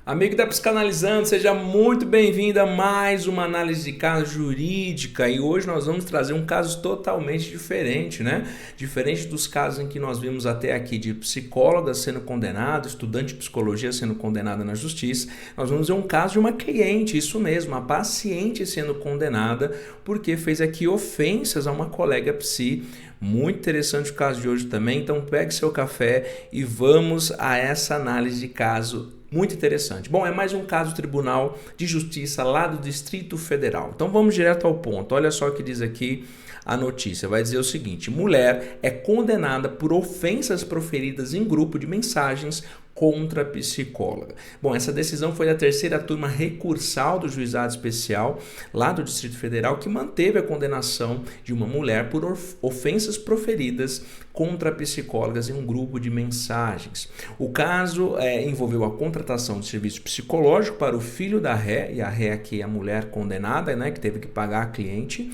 Amigo da Psicanalizando, seja muito bem-vindo a mais uma análise de caso jurídica e hoje nós vamos trazer um caso totalmente diferente, né? Diferente dos casos em que nós vimos até aqui de psicóloga sendo condenada, estudante de psicologia sendo condenada na justiça, nós vamos ver um caso de uma cliente, isso mesmo, uma paciente sendo condenada porque fez aqui ofensas a uma colega psi. Muito interessante o caso de hoje também, então pegue seu café e vamos a essa análise de caso muito interessante. Bom, é mais um caso do Tribunal de Justiça lá do Distrito Federal. Então vamos direto ao ponto. Olha só o que diz aqui a notícia. Vai dizer o seguinte: mulher é condenada por ofensas proferidas em grupo de mensagens contra a psicóloga. Bom, essa decisão foi da terceira turma recursal do Juizado Especial lá do Distrito Federal, que manteve a condenação de uma mulher por ofensas proferidas contra psicólogas em um grupo de mensagens. O caso envolveu a contratação de serviço psicológico para o filho da ré, e a ré aqui é a mulher condenada, né, que teve que pagar a cliente,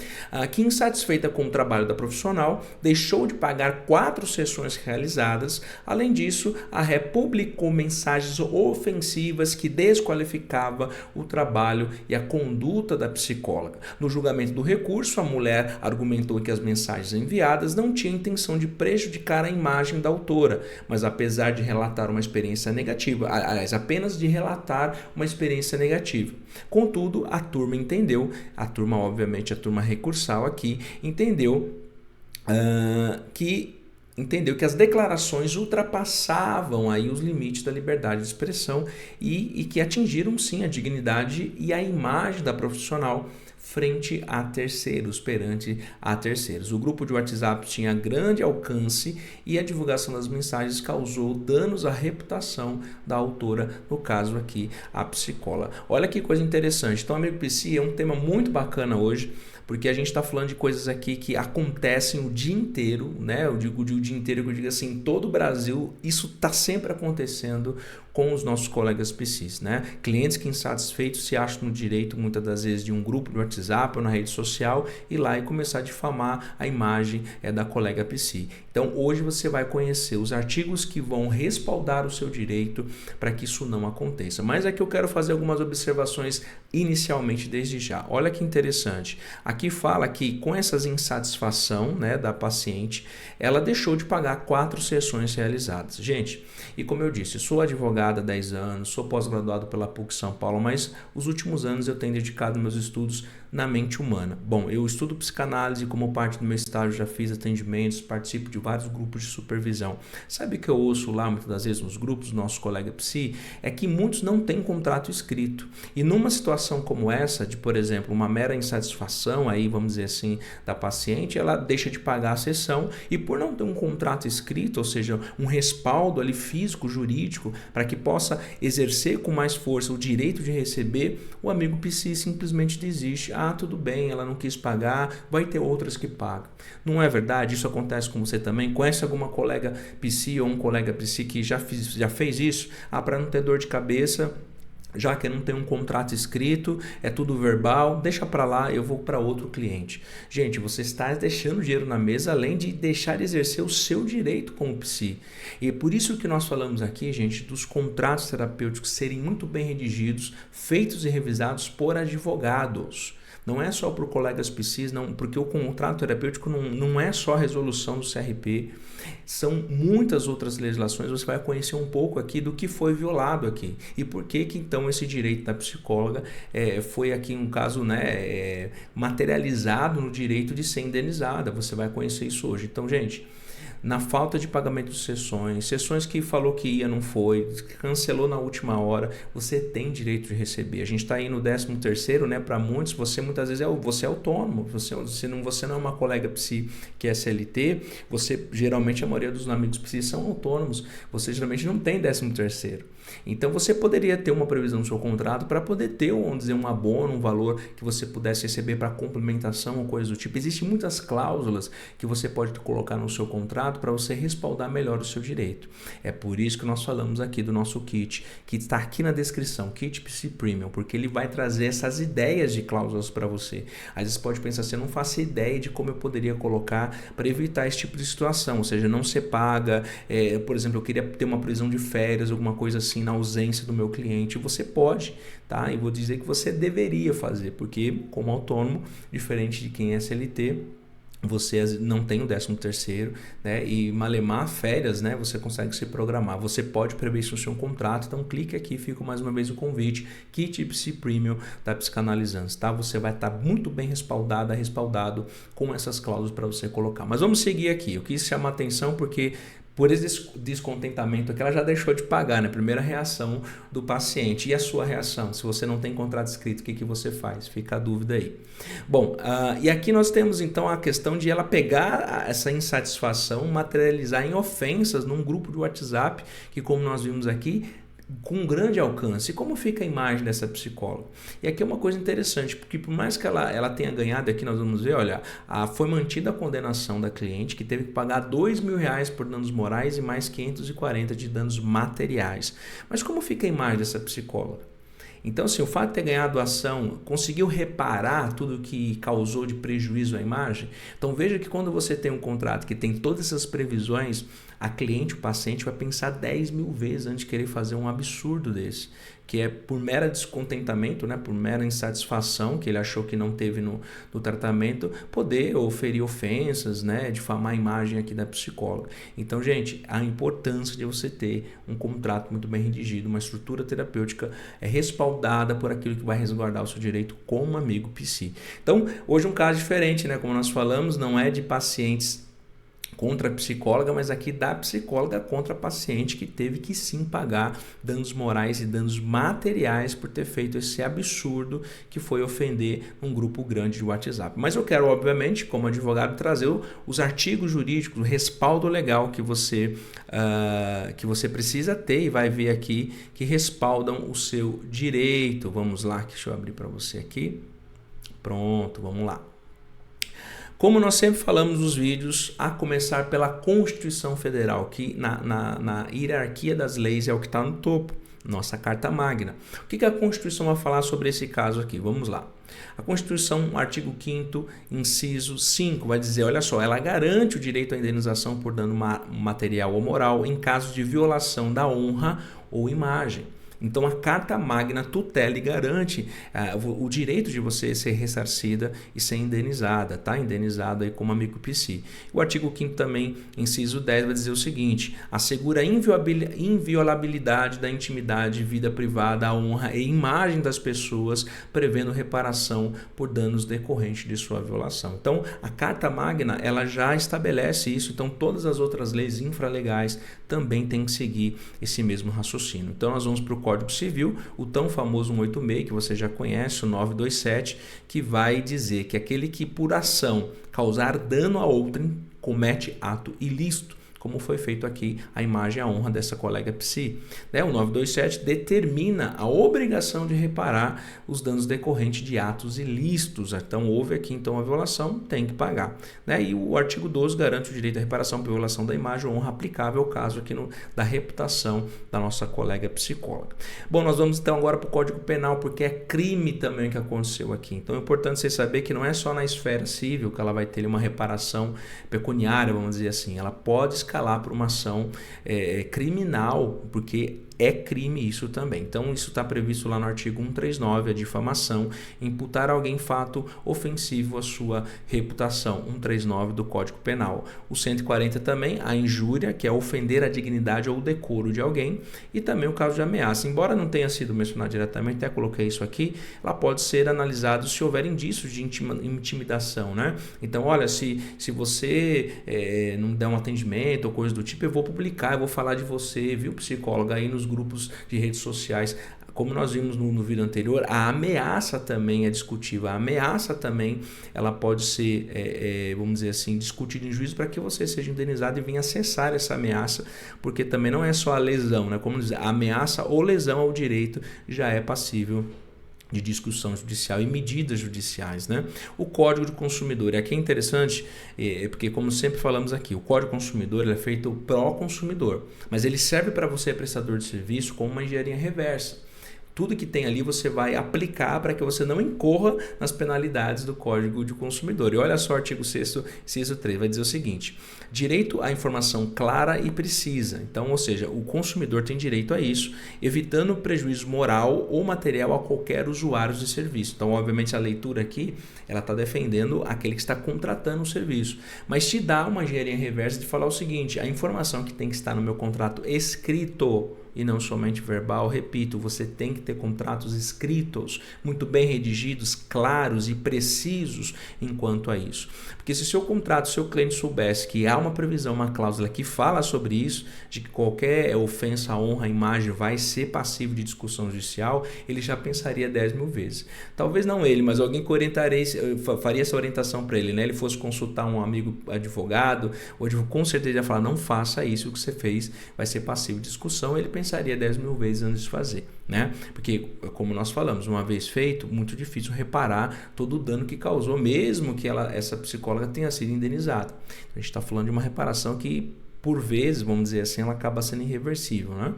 que insatisfeita com o trabalho da profissional, deixou de pagar 4 sessões realizadas. Além disso, a ré publicou mensagens ofensivas que desqualificava o trabalho e a conduta da psicóloga. No julgamento do recurso, a mulher argumentou que as mensagens enviadas não tinham intenção de prejudicar a imagem da autora, mas apesar de relatar uma experiência negativa, aliás, apenas de relatar uma experiência negativa. Contudo, a turma entendeu, obviamente a turma recursal aqui, entendeu que as declarações ultrapassavam aí os limites da liberdade de expressão e que atingiram sim a dignidade e a imagem da profissional frente a terceiros, perante a terceiros. O grupo de WhatsApp tinha grande alcance e a divulgação das mensagens causou danos à reputação da autora, no caso aqui, a psicóloga. Olha que coisa interessante. Então, amigo psi, é um tema muito bacana hoje, porque a gente está falando de coisas aqui que acontecem o dia inteiro, né? Eu digo o dia inteiro, eu digo assim, em todo o Brasil, isso está sempre acontecendo com os nossos colegas psis, né? Clientes que insatisfeitos se acham no direito, muitas das vezes, de um grupo de WhatsApp ou na rede social, ir lá e começar a difamar a imagem da colega psi. Então, hoje você vai conhecer os artigos que vão respaldar o seu direito para que isso não aconteça. Mas aqui eu quero fazer algumas observações inicialmente desde já. Olha que interessante. Aqui fala que com essa insatisfação, né, da paciente, ela deixou de pagar 4 sessões realizadas. Gente, e como eu disse, sou advogado há 10 anos, sou pós-graduado pela PUC São Paulo, mas os últimos anos eu tenho dedicado meus estudos na mente humana. Bom, eu estudo psicanálise, como parte do meu estágio já fiz atendimentos, participo de vários grupos de supervisão. Sabe o que eu ouço lá muitas das vezes nos grupos do nosso colega psi? É que muitos não têm contrato escrito. E numa situação como essa, de por exemplo, uma mera insatisfação, aí vamos dizer assim, da paciente, ela deixa de pagar a sessão e por não ter um contrato escrito, ou seja, um respaldo ali físico, jurídico, para que possa exercer com mais força o direito de receber, o amigo psi simplesmente desiste. Ah, tudo bem, ela não quis pagar, vai ter outras que pagam. Não é verdade? Isso acontece com você também? Conhece alguma colega psi ou um colega psi que já fez isso? Ah, para não ter dor de cabeça, já que não tem um contrato escrito, é tudo verbal, deixa para lá, eu vou para outro cliente. Gente, você está deixando dinheiro na mesa, além de deixar de exercer o seu direito como psi. E é por isso que nós falamos aqui, gente, dos contratos terapêuticos serem muito bem redigidos, feitos e revisados por advogados. Não é só para colegas psis, não, porque o contrato terapêutico não é só a resolução do CRP, são muitas outras legislações. Você vai conhecer um pouco aqui do que foi violado aqui e por que então esse direito da psicóloga foi aqui um caso, né, materializado no direito de ser indenizada. Você vai conhecer isso hoje. Então, gente, na falta de pagamento de sessões que falou que ia, não foi, cancelou na última hora, você tem direito de receber. A gente está aí no 13º, né? Para muitos, você muitas vezes você é autônomo, você não é uma colega psi que é CLT, você geralmente, a maioria dos amigos psi são autônomos, você geralmente não tem 13º. Então você poderia ter uma previsão no seu contrato para poder ter, vamos dizer, um abono, um valor que você pudesse receber para complementação ou coisa do tipo. Existem muitas cláusulas que você pode colocar no seu contrato contrato para você respaldar melhor o seu direito. É por isso que nós falamos aqui do nosso kit, que está aqui na descrição, Kit PC Premium, porque ele vai trazer essas ideias de cláusulas para você. Às vezes pode pensar assim, eu não faço ideia de como eu poderia colocar para evitar esse tipo de situação, ou seja, não ser paga, por exemplo, eu queria ter uma previsão de férias, alguma coisa assim, na ausência do meu cliente. Você pode, tá? E vou dizer que você deveria fazer, porque como autônomo, diferente de quem é CLT, você não tem o 13º, né? E malemar férias, né? Você consegue se programar. Você pode prever isso no seu contrato. Então clique aqui, fica mais uma vez o convite. Kit PC Premium da Psicanalizantes, tá? Você vai estar muito bem respaldado com essas cláusulas para você colocar. Mas vamos seguir aqui. Eu quis chamar a atenção porque por esse descontentamento aqui, ela já deixou de pagar, né? Primeira reação do paciente. E a sua reação? Se você não tem contrato escrito, o que você faz? Fica a dúvida aí. Bom, e aqui nós temos então a questão de ela pegar essa insatisfação, materializar em ofensas num grupo de WhatsApp, que como nós vimos aqui, com grande alcance. E como fica a imagem dessa psicóloga? E aqui é uma coisa interessante, porque por mais que ela tenha ganhado, aqui nós vamos ver, olha, foi mantida a condenação da cliente, que teve que pagar R$2.000 por danos morais e mais 540 de danos materiais. Mas como fica a imagem dessa psicóloga? Então, assim, o fato de ter ganhado a ação, conseguiu reparar tudo que causou de prejuízo à imagem? Então, veja que quando você tem um contrato que tem todas essas previsões, a cliente, o paciente, vai pensar 10.000 vezes antes de querer fazer um absurdo desse, que é por mera descontentamento, né, por mera insatisfação que ele achou que não teve no tratamento, poder oferir ofensas, né, difamar a imagem aqui da psicóloga. Então, gente, a importância de você ter um contrato muito bem redigido, uma estrutura terapêutica respaldada por aquilo que vai resguardar o seu direito como amigo psi. Então, hoje um caso diferente, né, como nós falamos, não é de pacientes contra a psicóloga, mas aqui da psicóloga contra a paciente que teve que sim pagar danos morais e danos materiais por ter feito esse absurdo que foi ofender um grupo grande de WhatsApp. Mas eu quero, obviamente, como advogado, trazer os artigos jurídicos, o respaldo legal que você precisa ter e vai ver aqui que respaldam o seu direito. Vamos lá, deixa eu abrir para você aqui. Pronto, vamos lá. Como nós sempre falamos nos vídeos, a começar pela Constituição Federal, que na hierarquia das leis é o que está no topo, nossa Carta Magna. O que a Constituição vai falar sobre esse caso aqui? Vamos lá. A Constituição, artigo 5º, inciso 5, vai dizer, olha só, ela garante o direito à indenização por dano material ou moral em caso de violação da honra ou imagem. Então a Carta Magna tutela e garante o direito de você ser ressarcida e ser indenizada, tá? Indenizada aí como amigo psi. O artigo 5º também, inciso 10, vai dizer o seguinte: assegura a inviolabilidade da intimidade, vida privada, a honra e imagem das pessoas, prevendo reparação por danos decorrentes de sua violação. Então a Carta Magna, ela já estabelece isso, então todas as outras leis infralegais também têm que seguir esse mesmo raciocínio. Então nós vamos para o Código Civil, o tão famoso 186, que você já conhece, o 927, que vai dizer que aquele que por ação causar dano a outrem comete ato ilícito, como foi feito aqui a imagem e a honra dessa colega psi. O 927 determina a obrigação de reparar os danos decorrentes de atos ilícitos. Então, houve aqui a violação, tem que pagar. E o artigo 12 garante o direito à reparação por violação da imagem ou honra aplicável ao caso aqui da reputação da nossa colega psicóloga. Bom, nós vamos então agora para o Código Penal, porque é crime também que aconteceu aqui. Então, é importante você saber que não é só na esfera civil que ela vai ter uma reparação pecuniária, vamos dizer assim. Ela pode escalar para uma ação criminal, porque é crime isso também. Então, isso está previsto lá no artigo 139, a difamação, imputar a alguém fato ofensivo à sua reputação, 139 do Código Penal. O 140 também, a injúria, que é ofender a dignidade ou o decoro de alguém, e também o caso de ameaça. Embora não tenha sido mencionado diretamente, até coloquei isso aqui, ela pode ser analisada se houver indícios de intimidação, né? Então, olha, se você não der um atendimento ou coisa do tipo, eu vou publicar, eu vou falar de você, viu, psicóloga, aí nos grupos de redes sociais. Como nós vimos no vídeo anterior, a ameaça também é discutível. A ameaça também ela pode ser, vamos dizer assim, discutida em juízo para que você seja indenizado e venha cessar essa ameaça, porque também não é só a lesão, né? Como dizer, a ameaça ou lesão ao direito já é passível de discussão judicial e medidas judiciais, né? O Código do Consumidor, e aqui é interessante, porque como sempre falamos aqui, o Código do Consumidor ele é feito pró-consumidor, mas ele serve para você, prestador de serviço, como uma engenharia reversa. Tudo que tem ali você vai aplicar para que você não incorra nas penalidades do Código de Consumidor. E olha só o artigo 6º, inciso 3, vai dizer o seguinte: direito à informação clara e precisa. Então, ou seja, o consumidor tem direito a isso, evitando prejuízo moral ou material a qualquer usuário de serviço. Então, obviamente, a leitura aqui, ela está defendendo aquele que está contratando o serviço. Mas te dá uma engenharia reversa de falar o seguinte: a informação que tem que estar no meu contrato escrito e não somente verbal, repito, você tem que ter contratos escritos, muito bem redigidos, claros e precisos enquanto a isso. Porque se o seu contrato, se o cliente soubesse que há uma previsão, uma cláusula que fala sobre isso, de que qualquer ofensa à honra, à imagem vai ser passivo de discussão judicial, ele já pensaria 10 mil vezes. Talvez não ele, mas alguém que faria essa orientação para ele, né? Ele fosse consultar um amigo advogado, o advogado com certeza ia falar: não faça isso, o que você fez vai ser passivo de discussão. Ele pensaria 10 mil vezes antes de fazer, né? Porque, como nós falamos, uma vez feito, muito difícil reparar todo o dano que causou, mesmo que essa psicóloga tenha sido indenizada. A gente está falando de uma reparação que, por vezes, vamos dizer assim, ela acaba sendo irreversível, né?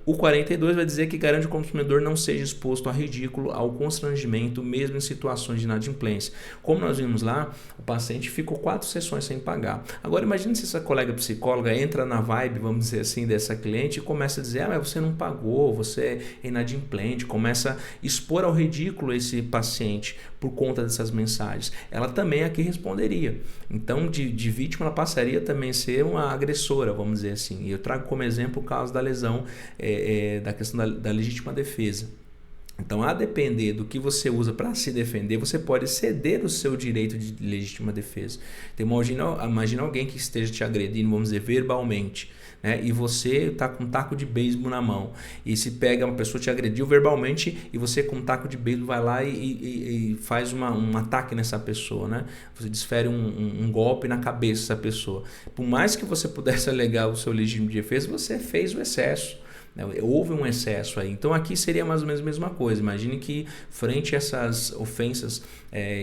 O 42 vai dizer que garante que o consumidor não seja exposto a ridículo, ao constrangimento, mesmo em situações de inadimplência. Como nós vimos lá, o paciente ficou 4 sessões sem pagar. Agora, imagine se essa colega psicóloga entra na vibe, vamos dizer assim, dessa cliente e começa a dizer: mas você não pagou, você é inadimplente, começa a expor ao ridículo esse paciente por conta dessas mensagens. Ela também aqui responderia. Então, de vítima, ela passaria também a ser uma agressora, vamos dizer assim. E eu trago como exemplo o caso da lesão, da questão da legítima defesa. Então, a depender do que você usa para se defender, você pode ceder o seu direito de legítima defesa. Então, imagina alguém que esteja te agredindo, vamos dizer, verbalmente, né? E você está com um taco de beisebol na mão. E se pega uma pessoa que te agrediu verbalmente e você com um taco de beisebol vai lá e faz um ataque nessa pessoa, né? Você desfere um golpe na cabeça dessa pessoa. Por mais que você pudesse alegar o seu legítimo de defesa, você fez o excesso. Houve um excesso aí. Então aqui seria mais ou menos a mesma coisa. Imagine que frente a essas ofensas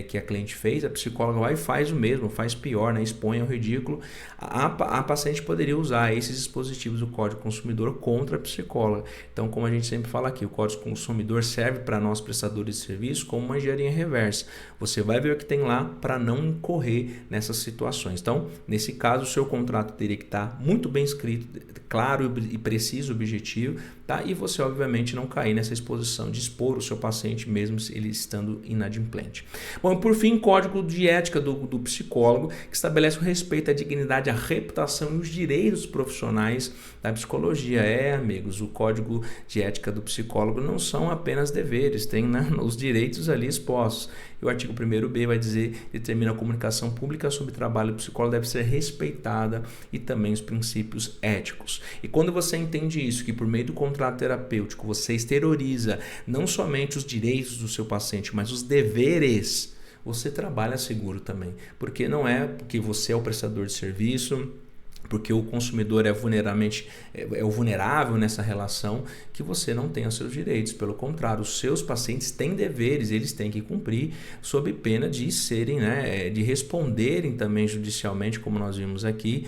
que a cliente fez, a psicóloga vai e faz o mesmo, faz pior, né? Expõe ao ridículo. A paciente poderia usar esses dispositivos do Código Consumidor contra a psicóloga. Então, como a gente sempre fala aqui, o Código Consumidor serve para nós prestadores de serviço como uma engenharia reversa. Você vai ver o que tem lá para não incorrer nessas situações. Então, nesse caso, o seu contrato teria que estar muito bem escrito, claro e preciso, objetivo, tá? E você, obviamente, não cair nessa exposição de expor o seu paciente mesmo ele estando inadimplente. Bom, e por fim, código de ética do psicólogo, que estabelece o respeito à dignidade, à reputação e os direitos profissionais da psicologia. Amigos, o código de ética do psicólogo não são apenas deveres, tem, né, os direitos ali expostos. E o artigo 1º-B vai dizer, determina a comunicação pública sobre o trabalho do psicólogo deve ser respeitada e também os princípios éticos. E quando você entende isso, que por meio do contrato terapêutico você exterioriza não somente os direitos do seu paciente, mas os deveres, você trabalha seguro também. Porque não é porque você é o prestador de serviço, porque o consumidor é o vulnerável nessa relação, que você não tem os seus direitos. Pelo contrário, os seus pacientes têm deveres, eles têm que cumprir, sob pena de serem, né, de responderem também judicialmente, como nós vimos aqui,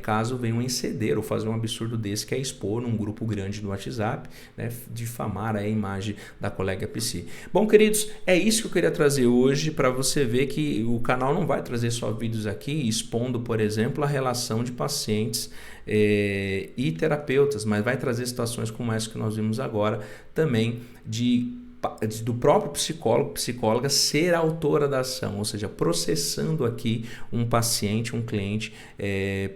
caso venham exceder ou fazer um absurdo desse, que é expor num grupo grande no WhatsApp, né, difamar a imagem da colega psi. Bom, queridos, é isso que eu queria trazer hoje, para você ver que o canal não vai trazer só vídeos aqui expondo, por exemplo, a relação de pacientes e terapeutas, mas vai trazer situações como essa que nós vimos agora, também do próprio psicóloga ser a autora da ação, ou seja, processando aqui um paciente, um cliente,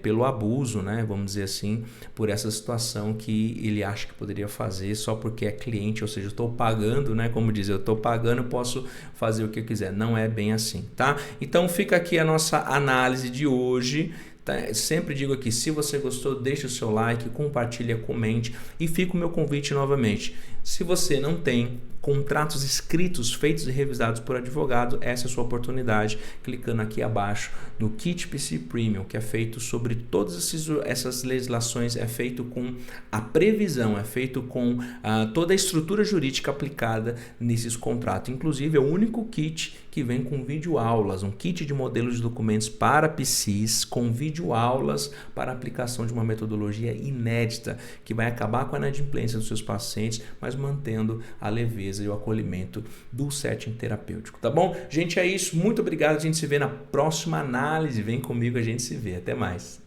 pelo abuso, né, vamos dizer assim, por essa situação que ele acha que poderia fazer só porque é cliente, ou seja, eu estou pagando, né, como diz, eu estou pagando, eu posso fazer o que eu quiser. Não é bem assim, tá? Então fica aqui a nossa análise de hoje, Tá? Sempre digo aqui, se você gostou, deixe o seu like, compartilha, comente e fica o meu convite novamente. Se você não tem contratos escritos, feitos e revisados por advogado, essa é a sua oportunidade, clicando aqui abaixo no Kit PC Premium, que é feito sobre todas essas legislações, é feito com a previsão, é feito com toda a estrutura jurídica aplicada nesses contratos. Inclusive, é o único kit que vem com videoaulas, um kit de modelos de documentos para PCs, com videoaulas para aplicação de uma metodologia inédita, que vai acabar com a inadimplência dos seus pacientes, mas mantendo a leveza e o acolhimento do setting terapêutico, tá bom? Gente, é isso. Muito obrigado. A gente se vê na próxima análise. Vem comigo, a gente se vê. Até mais.